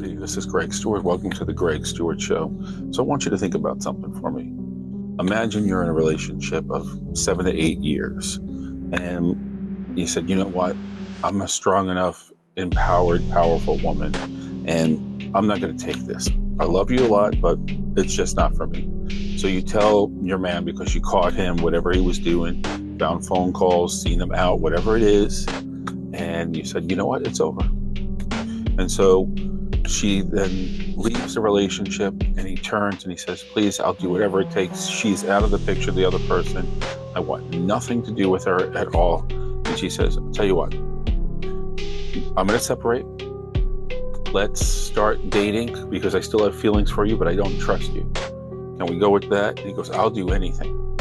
everybody. This is Greg Stewart. Welcome to the Greg Stewart Show. So I want you to think about something for me. Imagine you're in a relationship of 7 to 8 years, and you said, you know what? I'm a strong enough, empowered, powerful woman, and I'm not going to take this. I love you a lot, but it's just not for me. So you tell your man, because you caught him, whatever he was doing, found phone calls, seen him out, whatever it is, and you said, you know what? It's over. And so she then leaves the relationship, and he turns and he says, please, I'll do whatever it takes. She's out of the picture, the other person. I want nothing to do with her at all. And she says, I'll tell you what, I'm going to separate. Let's start dating because I still have feelings for you, but I don't trust you. Can we go with that? And he goes, I'll do anything.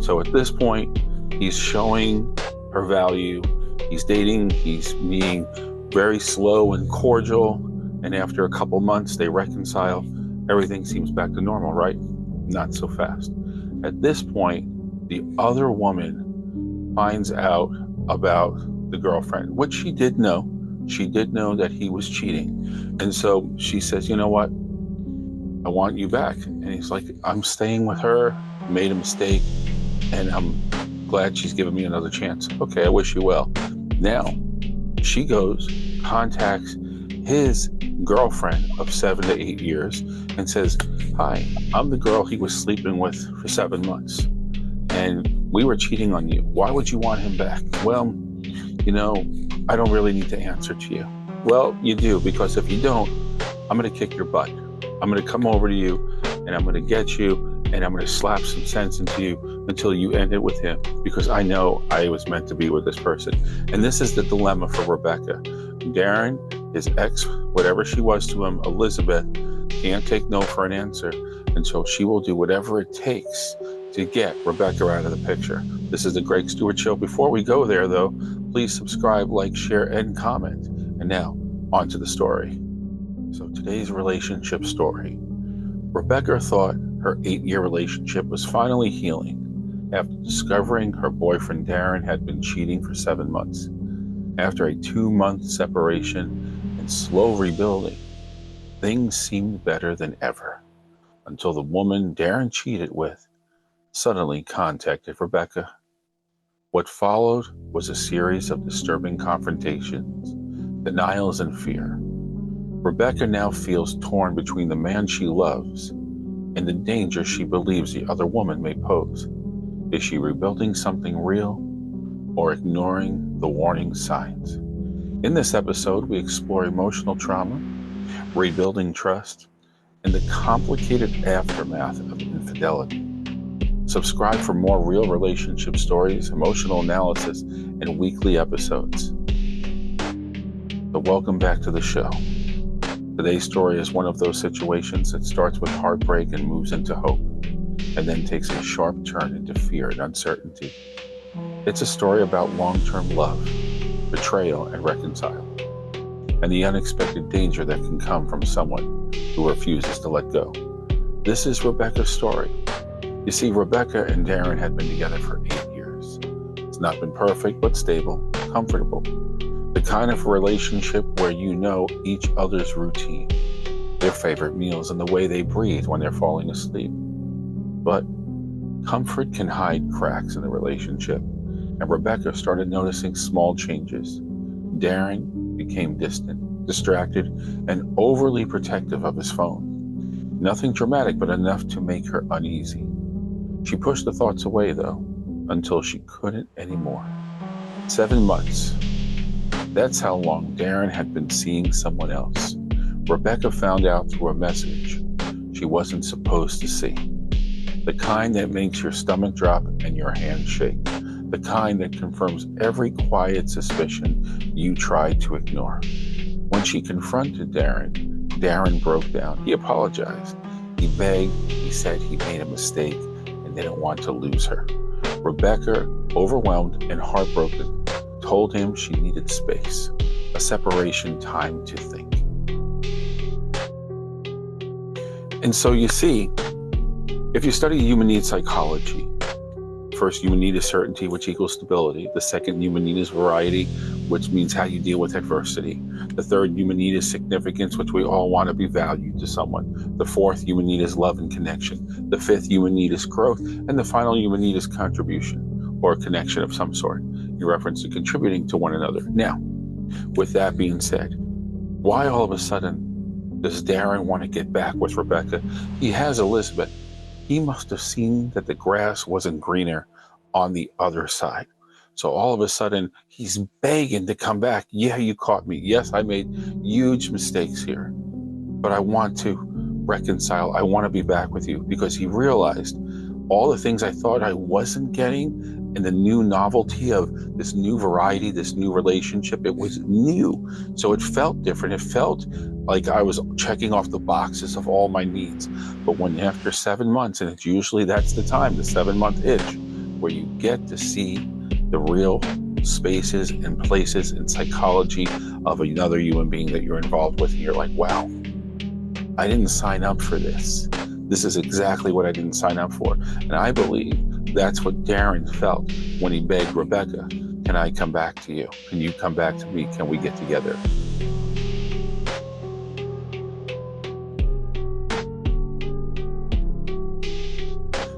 So at this point, he's showing her value. He's dating. He's being very slow and cordial, and after a couple months they reconcile. Everything seems back to normal, right? Not so fast. At this point, the other woman finds out about the girlfriend, which she did know. She did know that he was cheating, and so she says, you know what, I want you back. And he's like, I'm staying with her, made a mistake, and I'm glad she's given me another chance. Okay, I wish you well. Now she goes, contacts his girlfriend of 7 to 8 years and says, hi, I'm the girl he was sleeping with for 7 months, and we were cheating on you. Why would you want him back? Well, you know, I don't really need to answer to you. Well, you do, because if you don't, I'm going to kick your butt. I'm going to come over to you, and I'm going to get you, and I'm going to slap some sense into you until you end it with him, because I know I was meant to be with this person. And this is the dilemma for Rebecca. Darren, his ex, whatever she was to him, Elizabeth, can't take no for an answer, and so she will do whatever it takes to get Rebecca out of the picture. This is the Greg Stewart Show. Before we go there, though, please subscribe, like, share, and comment. And now, on to the story. So today's relationship story. Rebecca thought her 8-year relationship was finally healing after discovering her boyfriend Darren had been cheating for 7 months. After a 2-month separation and slow rebuilding, things seemed better than ever, until the woman Darren cheated with suddenly contacted Rebecca. What followed was a series of disturbing confrontations, denials, and fear. Rebecca now feels torn between the man she loves and the danger she believes the other woman may pose. Is she rebuilding something real or ignoring the warning signs? In this episode, we explore emotional trauma, rebuilding trust, and the complicated aftermath of infidelity. Subscribe for more real relationship stories, emotional analysis, and weekly episodes. So welcome back to the show. Today's story is one of those situations that starts with heartbreak and moves into hope, and then takes a sharp turn into fear and uncertainty. It's a story about long-term love, betrayal, and reconcile, and the unexpected danger that can come from someone who refuses to let go. This is Rebecca's story. You see, Rebecca and Darren had been together for 8 years. It's not been perfect, but stable, comfortable. The kind of relationship where you know each other's routine, their favorite meals, and the way they breathe when they're falling asleep. But comfort can hide cracks in the relationship, and Rebecca started noticing small changes. Darren became distant, distracted, and overly protective of his phone. Nothing dramatic, but enough to make her uneasy. She pushed the thoughts away, though, until she couldn't anymore. 7 months. That's how long Darren had been seeing someone else. Rebecca found out through a message she wasn't supposed to see. The kind that makes your stomach drop and your hand shake. The kind that confirms every quiet suspicion you tried to ignore. When she confronted Darren, Darren broke down. He apologized. He begged. He said he made a mistake and didn't want to lose her. Rebecca, overwhelmed and heartbroken, told him she needed space, a separation, time to think. And so you see, if you study human needs psychology, First human need is certainty, which equals stability. The second human need is variety, which means how you deal with adversity. The third human need is significance, which we all want to be valued to someone. The fourth human need is love and connection. The fifth human need is growth. And the final human need is contribution, or a connection of some sort, in reference to contributing to one another. Now, with that being said, why all of a sudden does Darren want to get back with Rebecca? He has Elizabeth. He must have seen that the grass wasn't greener on the other side. So all of a sudden, he's begging to come back. Yeah, you caught me. Yes, I made huge mistakes here, but I want to reconcile. I want to be back with you, because he realized all the things I thought I wasn't getting, and the new novelty of this new variety, this new relationship, it was new. So it felt different. It felt like I was checking off the boxes of all my needs. But when after 7 months, and it's usually that's the time, the 7-month itch, where you get to see the real spaces and places and psychology of another human being that you're involved with, and you're like, wow, I didn't sign up for this. This is exactly what I didn't sign up for. And I believe that's what Darren felt when he begged Rebecca, can I come back to you? Can you come back to me? Can we get together?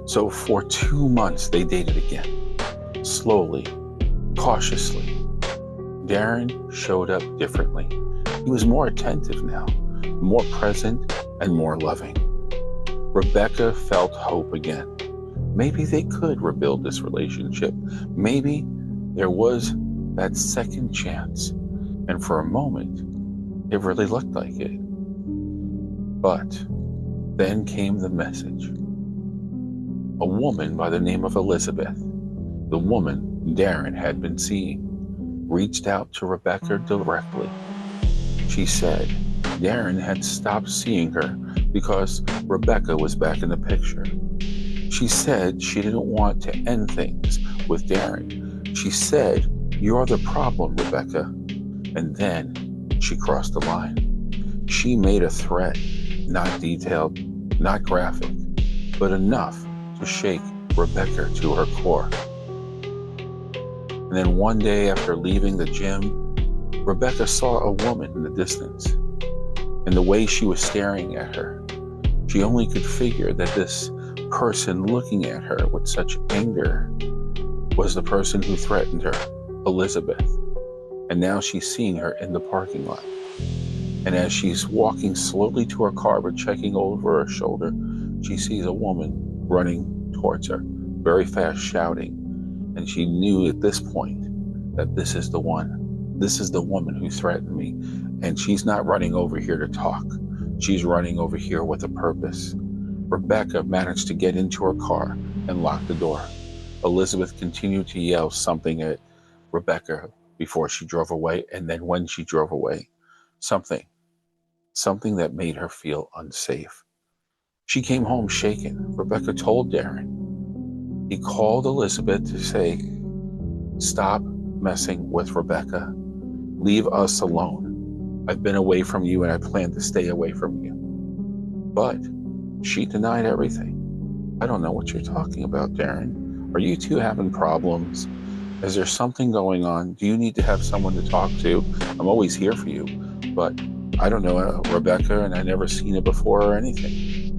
So for 2 months, they dated again. Slowly, cautiously. Darren showed up differently. He was more attentive now, more present, and more loving. Rebecca felt hope again. Maybe they could rebuild this relationship. Maybe there was that second chance. And for a moment, it really looked like it. But then came the message. A woman by the name of Elizabeth, the woman Darren had been seeing, reached out to Rebecca directly. She said Darren had stopped seeing her because Rebecca was back in the picture. She said she didn't want to end things with Darren. She said, you're the problem, Rebecca. And then she crossed the line. She made a threat, not detailed, not graphic, but enough to shake Rebecca to her core. And then one day after leaving the gym, Rebecca saw a woman in the distance. And the way she was staring at her, she only could figure that this person looking at her with such anger was the person who threatened her, Elizabeth. And now she's seeing her in the parking lot. And as she's walking slowly to her car but checking over her shoulder, she sees a woman running towards her, very fast, shouting. And she knew at this point that this is the one. This is the woman who threatened me. And she's not running over here to talk. She's running over here with a purpose. Rebecca managed to get into her car and lock the door. Elizabeth continued to yell something at Rebecca before she drove away. And then when she drove away, something that made her feel unsafe. She came home shaken. Rebecca told Darren. He called Elizabeth to say, stop messing with Rebecca. Leave us alone. I've been away from you and I plan to stay away from you. But she denied everything. I don't know what you're talking about, Darren. Are you two having problems? Is there something going on? Do you need to have someone to talk to? I'm always here for you, but I don't know Rebecca and I've never seen her before or anything.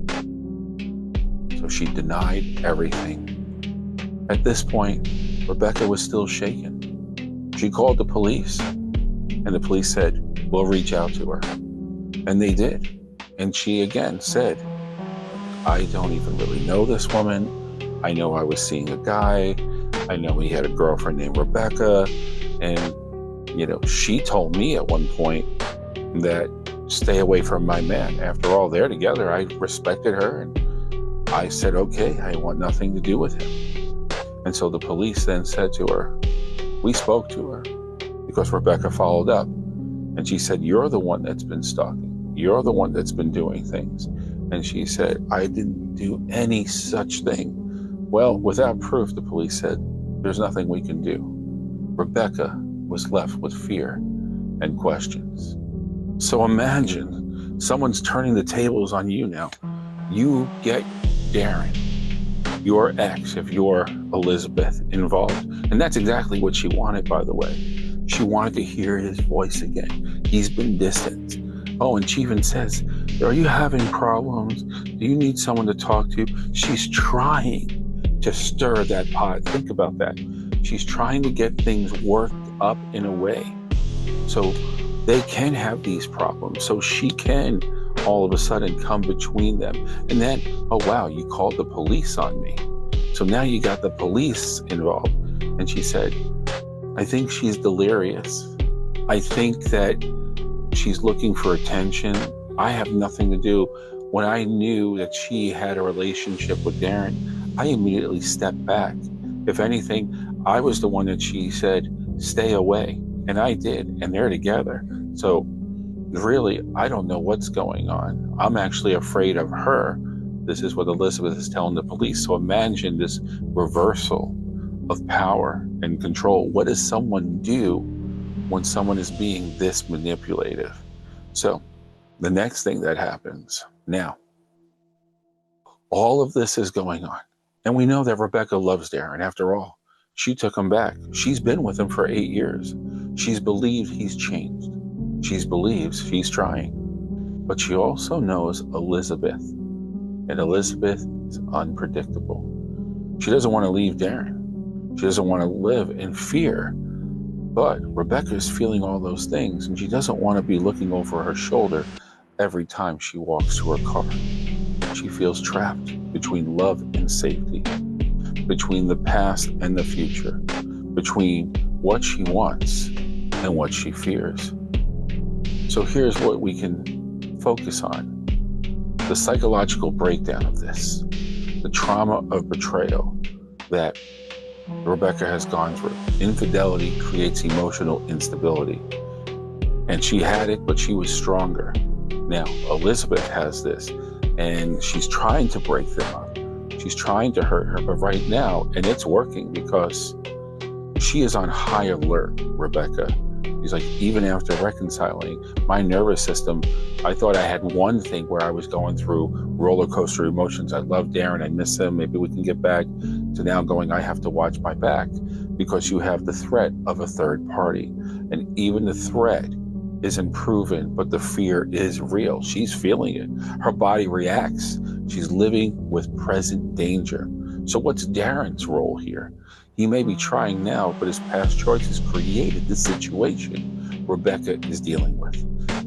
So she denied everything. At this point, Rebecca was still shaken. She called the police, and the police said, we'll reach out to her. And they did. And she again said, I don't even really know this woman. I know I was seeing a guy. I know he had a girlfriend named Rebecca. And, she told me at one point that stay away from my man. After all, they're together. I respected her. And I said, okay, I want nothing to do with him. And so the police then said to her, we spoke to her because Rebecca followed up. And she said, you're the one that's been stalking. You're the one that's been doing things. And she said, I didn't do any such thing. Well, without proof, the police said, there's nothing we can do. Rebecca was left with fear and questions. So imagine someone's turning the tables on you now. You get Darren. your ex, if you're Elizabeth, involved. And that's exactly what she wanted, by the way. She wanted to hear his voice again. He's been distant. Oh, and she even says, are you having problems? Do you need someone to talk to? She's trying to stir that pot. Think about that. She's trying to get things worked up in a way so they can have these problems, so she can all of a sudden come between them. And then, oh wow, you called the police on me. So now you got the police involved. And she said, I think she's delirious. I think that she's looking for attention. I have nothing to do. When I knew that she had a relationship with Darren, I immediately stepped back. If anything, I was the one that she said, stay away. And I did, and they're together. So really, I don't know what's going on. I'm actually afraid of her. This is what Elizabeth is telling the police. So imagine this reversal of power and control. What does someone do when someone is being this manipulative? So the next thing that happens now, all of this is going on. And we know that Rebecca loves Darren. After all, she took him back. She's been with him for 8 years. She's believed he's changed. She believes he's trying. But she also knows Elizabeth. And Elizabeth is unpredictable. She doesn't want to leave Darren. She doesn't want to live in fear. But Rebecca is feeling all those things, and she doesn't want to be looking over her shoulder every time she walks to her car. She feels trapped between love and safety, between the past and the future, between what she wants and what she fears. So here's what we can focus on. The psychological breakdown of this, the trauma of betrayal that Rebecca has gone through. Infidelity creates emotional instability. And she had it, but she was stronger. Now, Elizabeth has this, and she's trying to break them up. She's trying to hurt her, but right now, and it's working because she is on high alert, Rebecca. She's like, even after reconciling, my nervous system, I thought I had one thing where I was going through roller coaster emotions. I love Darren, I miss him, maybe we can get back, to now going, I have to watch my back because you have the threat of a third party. And even the threat isn't proven, but the fear is real. She's feeling it. Her body reacts. She's living with present danger. So what's Darren's role here? He may be trying now, but his past choices created the situation Rebecca is dealing with.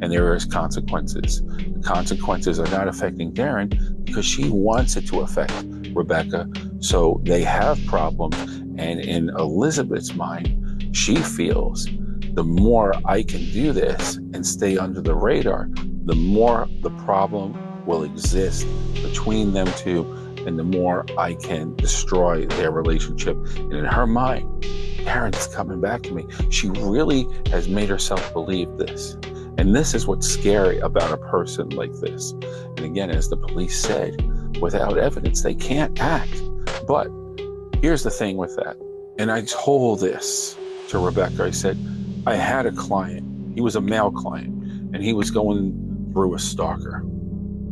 And there is consequences. The consequences are not affecting Darren because she wants it to affect Rebecca. So they have problems. And in Elizabeth's mind, she feels the more I can do this and stay under the radar, the more the problem will exist between them two, and the more I can destroy their relationship. And in her mind, Darren's coming back to me. She really has made herself believe this. And this is what's scary about a person like this. And again, as the police said, without evidence, they can't act. But here's the thing with that. And I told this to Rebecca. I said, I had a client. He was a male client, and he was going through a stalker.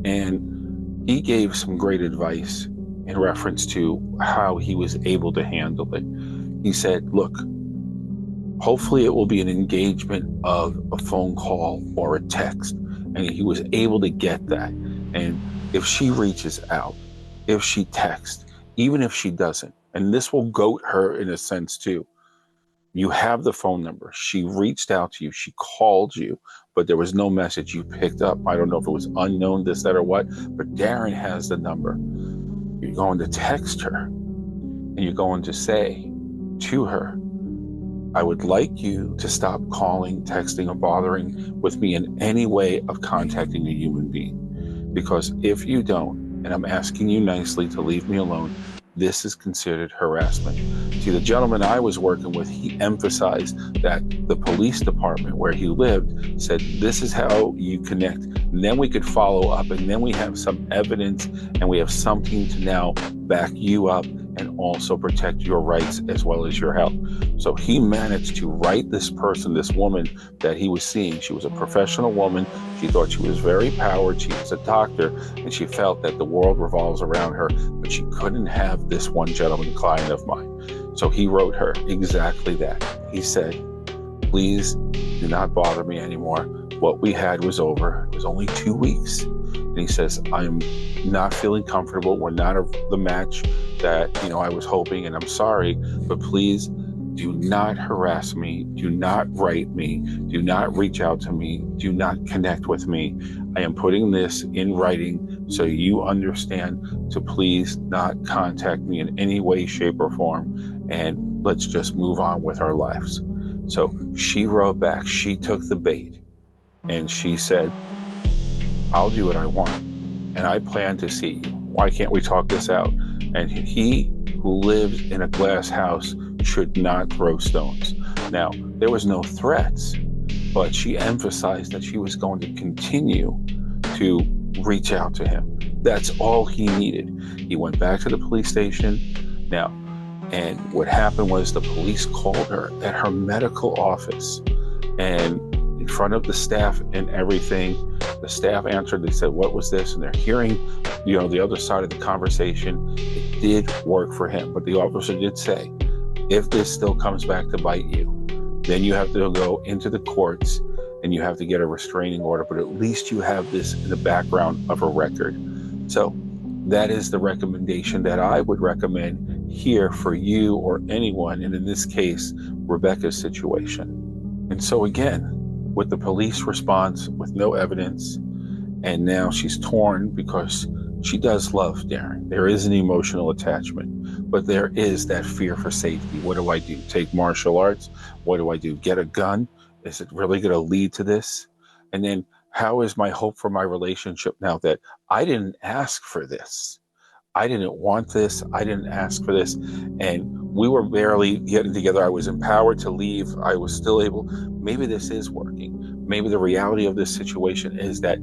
And he gave some great advice in reference to how he was able to handle it. He said, look, hopefully it will be an engagement of a phone call or a text. And he was able to get that. And if she reaches out, if she texts, even if she doesn't, and this will goat her in a sense too, you have the phone number. She reached out to you. She called you, but there was no message you picked up. I don't know if it was unknown, this, that, or what, but Darren has the number. You're going to text her, and you're going to say to her, I would like you to stop calling, texting, or bothering with me in any way of contacting a human being. Because if you don't, and I'm asking you nicely to leave me alone, this is considered harassment. See, the gentleman I was working with, he emphasized that the police department where he lived said, this is how you connect. And then we could follow up, and then we have some evidence, and we have something to now back you up and also protect your rights as well as your health. So he managed to write this person, this woman that he was seeing. She was a professional woman. She thought she was very powered. She was a doctor, and she felt that the world revolves around her, but she couldn't have this one gentleman client of mine. So he wrote her exactly that. He said, please do not bother me anymore. What we had was over. It was only 2 weeks. And he says, I'm not feeling comfortable. We're not the match that, I was hoping, and I'm sorry, but please do not harass me. Do not write me. Do not reach out to me. Do not connect with me. I am putting this in writing so you understand to please not contact me in any way, shape, or form. And let's just move on with our lives. So she wrote back. She took the bait. And she said, I'll do what I want, and I plan to see you. Why can't we talk this out? And he who lives in a glass house should not throw stones. Now, there was no threats, but she emphasized that she was going to continue to reach out to him. That's all he needed. He went back to the police station. Now, and what happened was the police called her at her medical office, and in front of the staff and everything, the staff answered. They said, what was this? And they're hearing, the other side of the conversation. It did work for him. But the officer did say, if this still comes back to bite you, then you have to go into the courts and you have to get a restraining order. But at least you have this in the background of a record. So that is the recommendation that I would recommend here for you or anyone. And in this case, Rebecca's situation. And so again, with the police response, with no evidence, and now she's torn because she does love Darren. There is an emotional attachment, but there is that fear for safety. What do I do? Take martial arts? What do I do? Get a gun? Is it really going to lead to this? And then how is my hope for my relationship now that I didn't ask for this? I didn't want this. I didn't ask for this. And we were barely getting together. I was empowered to leave. I was still able. Maybe this is working. Maybe the reality of this situation is that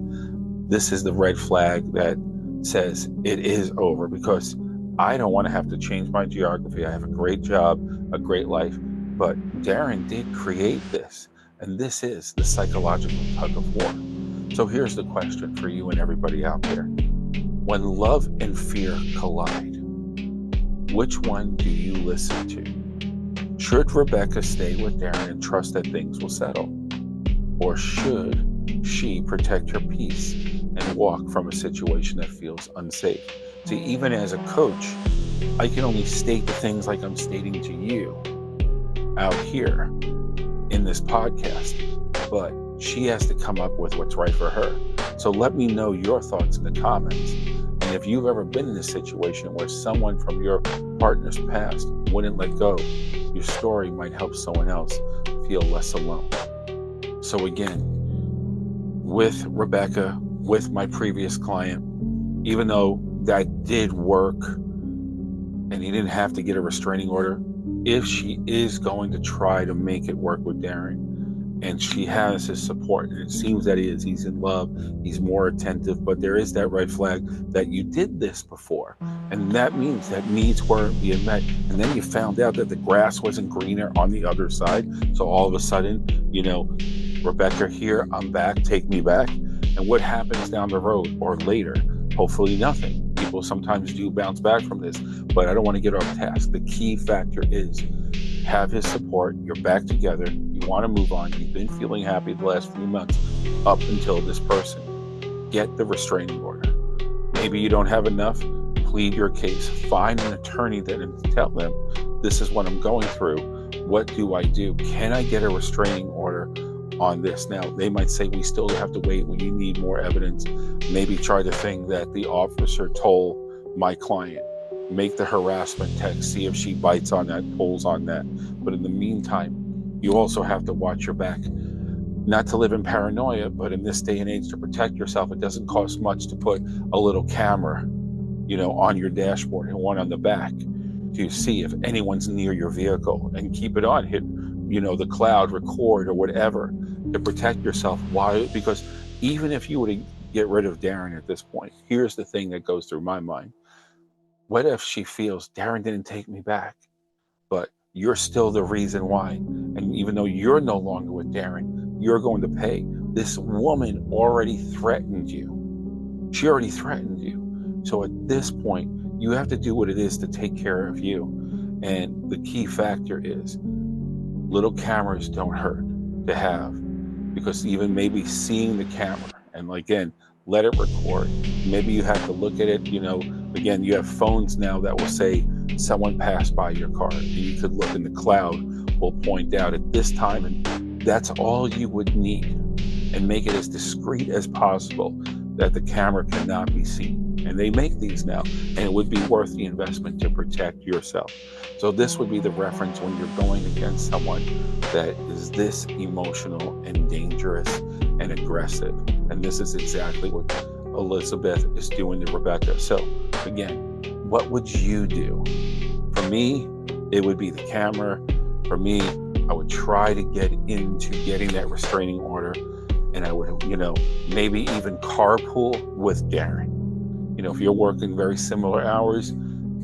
this is the red flag that says it is over, because I don't want to have to change my geography. I have a great job, a great life, but Darren did create this. And this is the psychological tug of war. So here's the question for you and everybody out there. When love and fear collide, which one do you listen to? Should Rebecca stay with Darren and trust that things will settle? Or should she protect her peace and walk from a situation that feels unsafe? See, even as a coach, I can only state the things like I'm stating to you out here in this podcast, but she has to come up with what's right for her. So let me know your thoughts in the comments. And if you've ever been in a situation where someone from your partner's past wouldn't let go, your story might help someone else feel less alone. So again, with Rebecca, with my previous client, even though that did work and he didn't have to get a restraining order, if she is going to try to make it work with Darren, and she has his support, and it seems that he's in love, he's more attentive, but there is that red flag that you did this before, and that means that needs weren't being met, and then you found out that the grass wasn't greener on the other side. So all of a sudden, Rebecca, here, I'm back, take me back. And what happens down the road or later? Hopefully nothing. People sometimes do bounce back from this, but I don't want to get off task. The key factor is have his support. You're back together. You want to move on. You've been feeling happy the last few months up until this person. Get the restraining order. Maybe you don't have enough. Plead your case. Find an attorney and tell them, this is what I'm going through. What do I do? Can I get a restraining order on this? Now, they might say we still have to wait when you need more evidence. Maybe try the thing that the officer told my client. Make the harassment text, see if she bites on that, pulls on that. But in the meantime, you also have to watch your back. Not to live in paranoia, but in this day and age, to protect yourself, it doesn't cost much to put a little camera, on your dashboard and one on the back to see if anyone's near your vehicle, and keep it on. Hit, the cloud, record or whatever to protect yourself. Why? Because even if you were to get rid of Darren at this point, here's the thing that goes through my mind. What if she feels Darren didn't take me back, but you're still the reason why? And even though you're no longer with Darren, you're going to pay. This woman already threatened you. She already threatened you. So at this point, you have to do what it is to take care of you. And the key factor is little cameras don't hurt to have, because even maybe seeing the camera and again, let it record. Maybe you have to look at it, again, you have phones now that will say someone passed by your car, and you could look in the cloud, will point out at this time, and that's all you would need, and make it as discreet as possible that the camera cannot be seen. And they make these now, and it would be worth the investment to protect yourself. So this would be the reference when you're going against someone that is this emotional and dangerous and aggressive. And this is exactly what Elizabeth is doing to Rebecca. So again, what would you do? For me, it would be the camera. For me, I would try to get into getting that restraining order, and I would, maybe even carpool with Darren. If you're working very similar hours,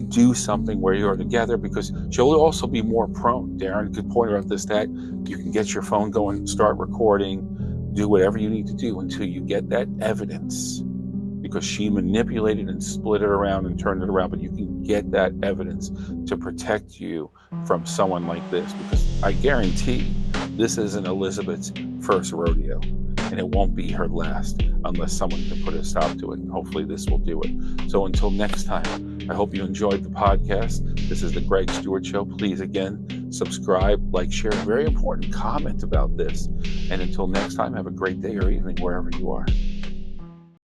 do something where you're together, because she'll also be more prone. Darren could point out this, that you can get your phone going, start recording, do whatever you need to do until you get that evidence, because she manipulated and split it around and turned it around. But you can get that evidence to protect you from someone like this, because I guarantee this isn't Elizabeth's first rodeo, and it won't be her last unless someone can put a stop to it. And hopefully this will do it. So until next time, I hope you enjoyed the podcast. This is the Greg Stewart Show. Please, again, subscribe, like, share. Very important, comment about this. And until next time, have a great day or evening wherever you are.